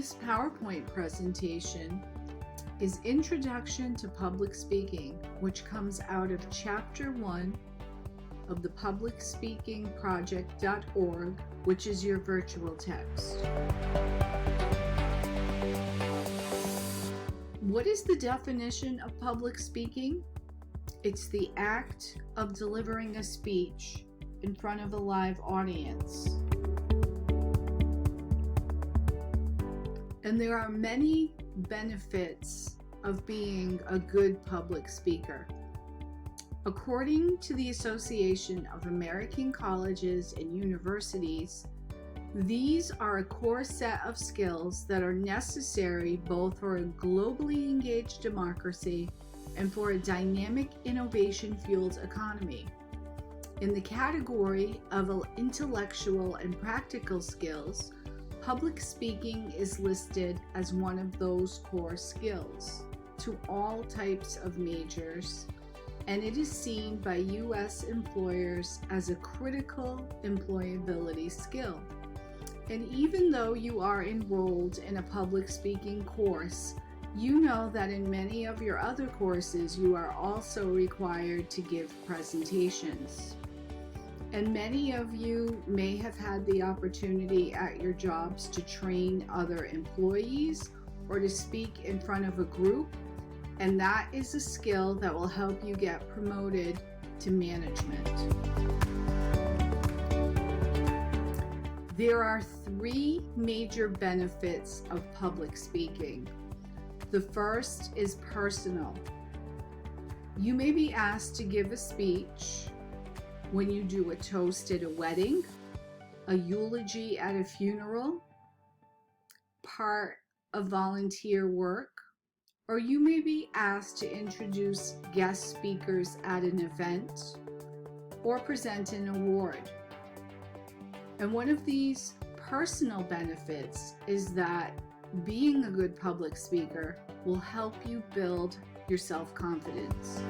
this PowerPoint presentation is Introduction to Public Speaking, which comes out of Chapter 1 of the PublicSpeakingProject.org, which is your virtual text. What is the definition of public speaking? It's the act of delivering a speech in front of a live audience. And there are many benefits of being a good public speaker. According to the Association of American Colleges and Universities, these are a core set of skills that are necessary both for a globally engaged democracy and for a dynamic, innovation-fueled economy. In the category of intellectual and practical skills, public speaking is listed as one of those core skills to all types of majors, and it is seen by U.S. employers as a critical employability skill. And even though you are enrolled in a public speaking course, you know that in many of your other courses you are also required to give presentations. And many of you may have had the opportunity at your jobs to train other employees or to speak in front of a group, and that is a skill that will help you get promoted to management. There are three major benefits of public speaking. The first is personal. You may be asked to give a speech when you do a toast at a wedding, a eulogy at a funeral, part of volunteer work, or you may be asked to introduce guest speakers at an event or present an award. And one of these personal benefits is that being a good public speaker will help you build your self-confidence.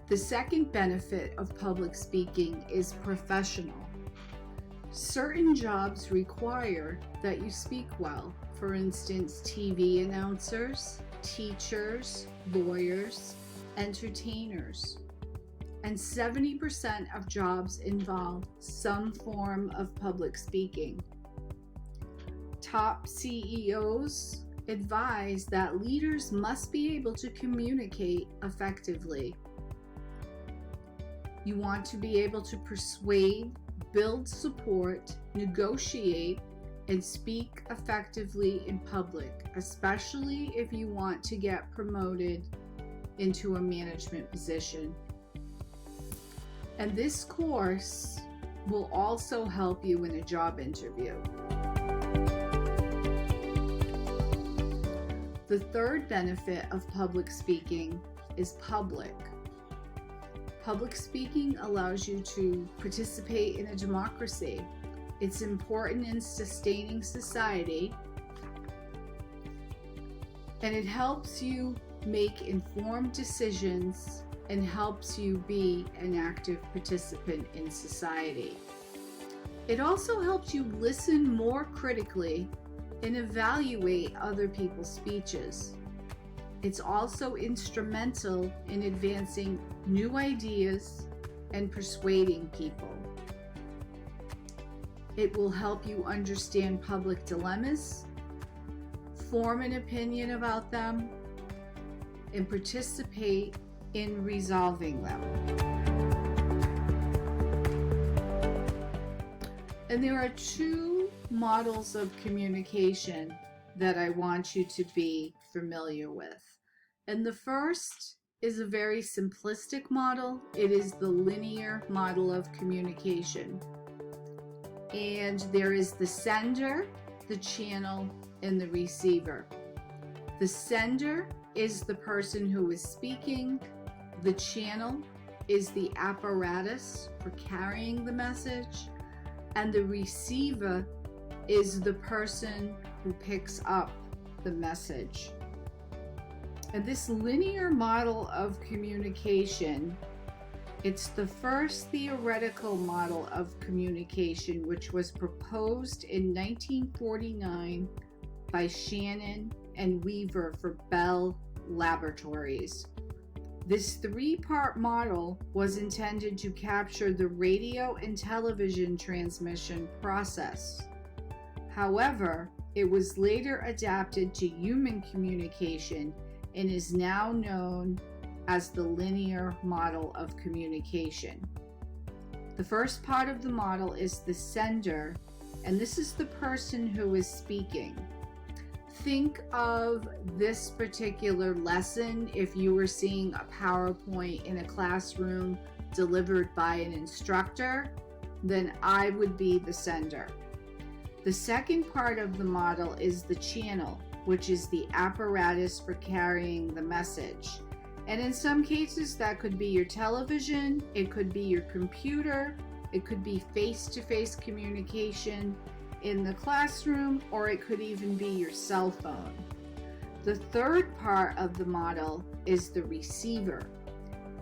The second benefit of public speaking is professional. Certain jobs require that you speak well. For instance, TV announcers, teachers, lawyers, entertainers. And 70% of jobs involve some form of public speaking. Top CEOs advise that leaders must be able to communicate effectively. You want to be able to persuade, build support, negotiate, and speak effectively in public, especially if you want to get promoted into a management position. And this course will also help you in a job interview. The third benefit of public speaking is public. Public speaking allows you to participate in a democracy. It's important in sustaining society, and it helps you make informed decisions and helps you be an active participant in society. It also helps you listen more critically and evaluate other people's speeches. It's also instrumental in advancing new ideas and persuading people. It will help you understand public dilemmas, form an opinion about them, and participate in resolving them. And there are two models of communication that I want you to be familiar with. And the first is a very simplistic model. It is the linear model of communication. And there is the sender, the channel, and the receiver. The sender is the person who is speaking. The channel is the apparatus for carrying the message. And the receiver is the person who picks up the message. And this linear model of communication It's the first theoretical model of communication, which was proposed in 1949 by Shannon and Weaver for Bell Laboratories. This three-part model was intended to capture the radio and television transmission process. However, it was later adapted to human communication and is now known as the linear model of communication. The first part of the model is the sender, and this is the person who is speaking. Think of this particular lesson if you were seeing a PowerPoint in a classroom delivered by an instructor, then I would be the sender. The second part of the model is the channel, which is the apparatus for carrying the message. And in some cases, that could be your television, it could be your computer, it could be face-to-face communication in the classroom, or it could even be your cell phone. The third part of the model is the receiver,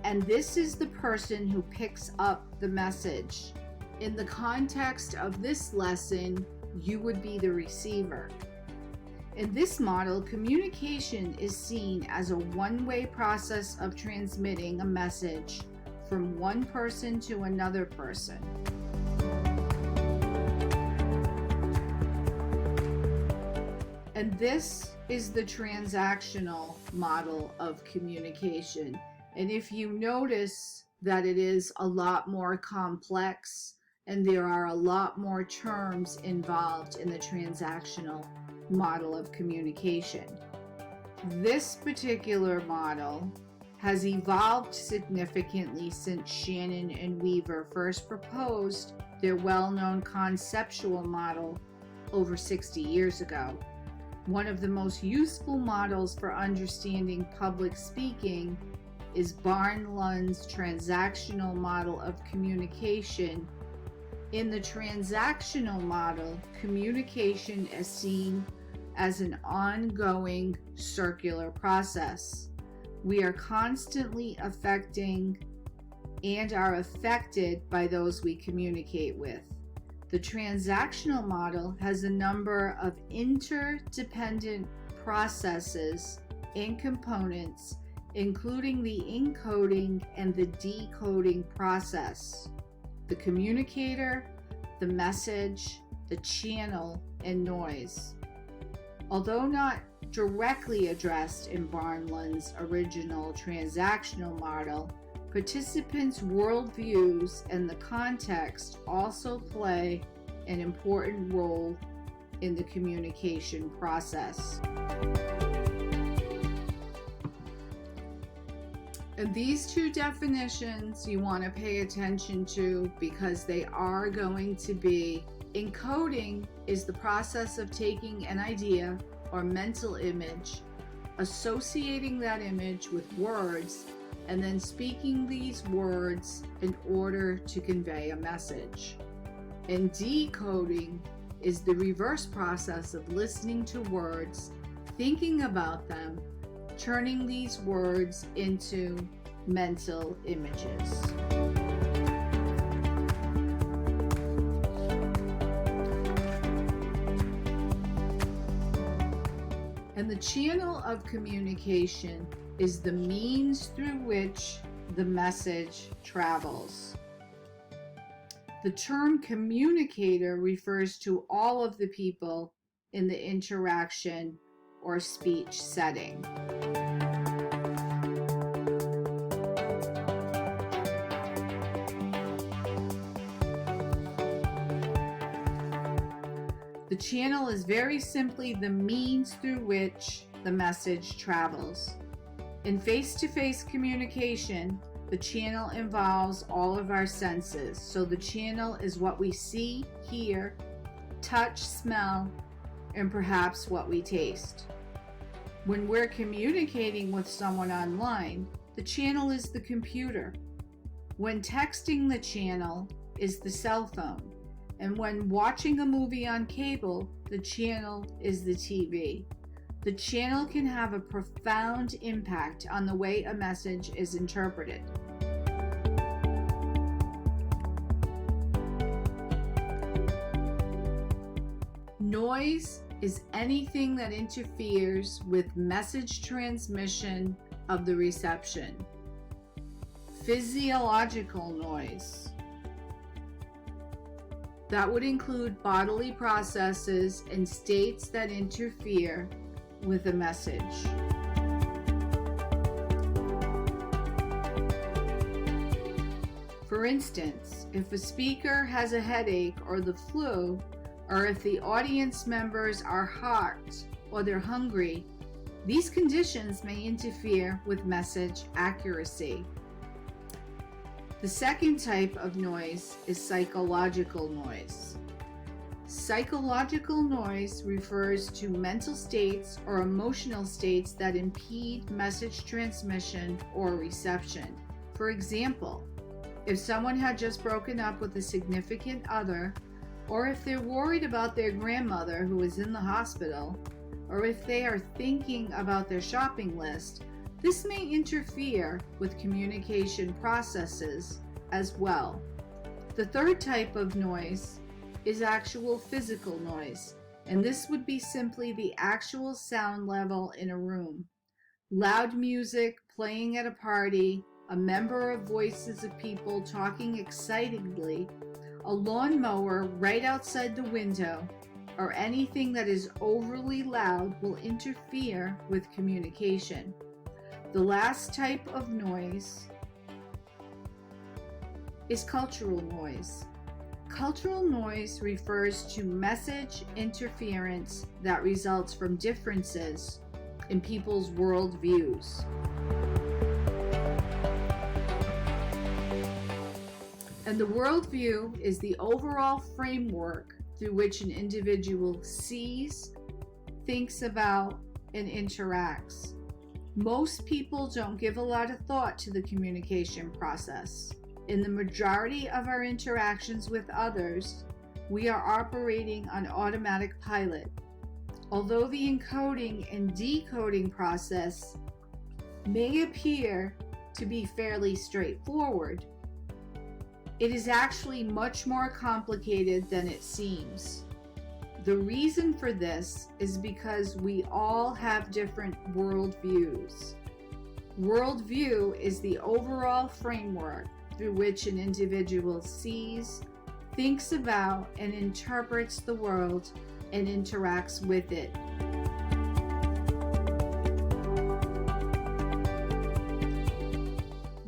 and this is the person who picks up the message. In the context of this lesson, you would be the receiver. In this model, communication is seen as a one-way process of transmitting a message from one person to another person. And this is the transactional model of communication. And if you notice that it is a lot more complex and there are a lot more terms involved in the transactional model of communication. This particular model has evolved significantly since Shannon and Weaver first proposed their well-known conceptual model over 60 years ago. One of the most useful models for understanding public speaking is Breault's transactional model of communication. In the transactional model, communication is seen as an ongoing circular process. We are constantly affecting and are affected by those we communicate with. The transactional model has a number of interdependent processes and components, including the encoding and the decoding process, the communicator, the message, the channel, and noise. Although not directly addressed in Breault's original transactional model, participants' worldviews and the context also play an important role in the communication process. And these two definitions you want to pay attention to because they are going to be encoding is the process of taking an idea or mental image, associating that image with words, and then speaking these words in order to convey a message. And decoding is the reverse process of listening to words, thinking about them, turning these words into mental images. And the channel of communication is the means through which the message travels. The term communicator refers to all of the people in the interaction or speech setting. The channel is very simply the means through which the message travels. In face-to-face communication, the channel involves all of our senses. So the channel is what we see, hear, touch, smell, and perhaps what we taste. When we're communicating with someone online, the channel is the computer. When texting, the channel is the cell phone. And when watching a movie on cable, the channel is the TV. The channel can have a profound impact on the way a message is interpreted. Noise is anything that interferes with message transmission of the reception. Physiological noise. That would include bodily processes and states that interfere with a message. For instance, if a speaker has a headache or the flu, or if the audience members are hot or they're hungry, these conditions may interfere with message accuracy. The second type of noise is psychological noise. Psychological noise refers to mental states or emotional states that impede message transmission or reception. For example, if someone had just broken up with a significant other, or if they're worried about their grandmother who is in the hospital, or if they are thinking about their shopping list, this may interfere with communication processes as well. The third type of noise is actual physical noise, and this would be simply the actual sound level in a room. Loud music playing at a party, a member of voices of people talking excitedly, a lawnmower right outside the window, or anything that is overly loud will interfere with communication. The last type of noise is cultural noise. Cultural noise refers to message interference that results from differences in people's worldviews. And the worldview is the overall framework through which an individual sees, thinks about, and interacts. Most people don't give a lot of thought to the communication process. In the majority of our interactions with others, we are operating on automatic pilot. Although the encoding and decoding process may appear to be fairly straightforward, it is actually much more complicated than it seems. The reason for this is because we all have different worldviews. Worldview is the overall framework through which an individual sees, thinks about, and interprets the world and interacts with it.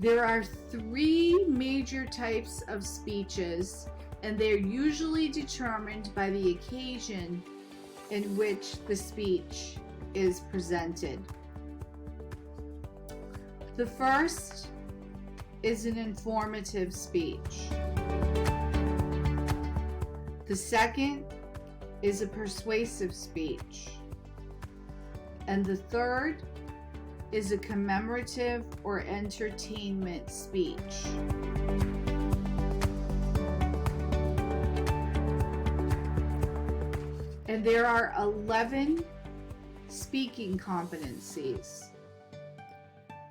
There are three major types of speeches, and they're usually determined by the occasion in which the speech is presented. The first is an informative speech. The second is a persuasive speech. And the third is a commemorative or entertainment speech. And there are 11 speaking competencies.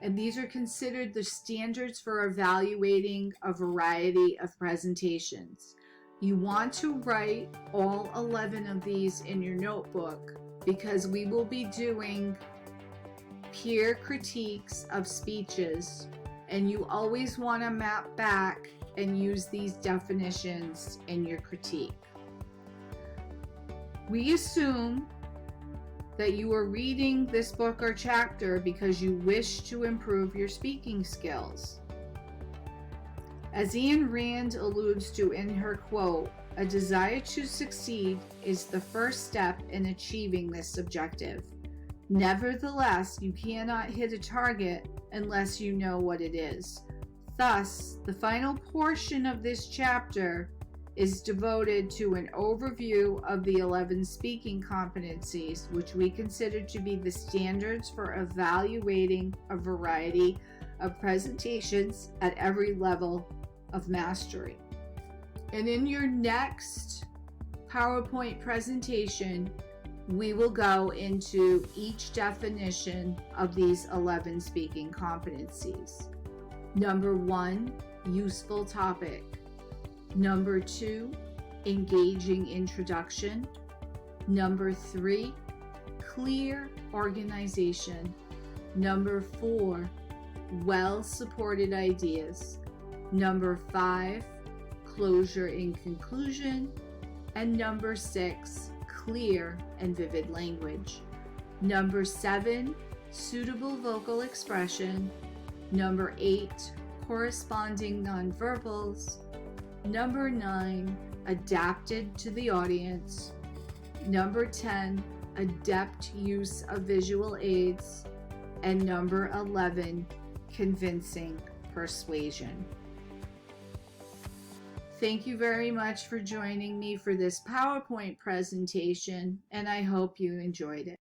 And these are considered the standards for evaluating a variety of presentations. You want to write all 11 of these in your notebook because we will be doing peer critiques of speeches, and you always want to map back and use these definitions in your critique. We assume that you are reading this book or chapter because you wish to improve your speaking skills. As Ayn Rand alludes to in her quote, a desire to succeed is the first step in achieving this objective. Nevertheless, you cannot hit a target unless you know what it is. Thus, the final portion of this chapter is devoted to an overview of the 11 speaking competencies, which we consider to be the standards for evaluating a variety of presentations at every level of mastery. And in your next PowerPoint presentation, we will go into each definition of these 11 speaking competencies. Number 1, useful topic. Number 2, engaging introduction. Number 3, clear organization. Number 4, well-supported ideas. Number 5, closure in conclusion. And number 6, clear and vivid language. Number 7, suitable vocal expression. Number 8, corresponding nonverbals. Number 9, adapted to the audience. Number 10, adept use of visual aids. And number 11, convincing persuasion. Thank you very much for joining me for this PowerPoint presentation, and I hope you enjoyed it.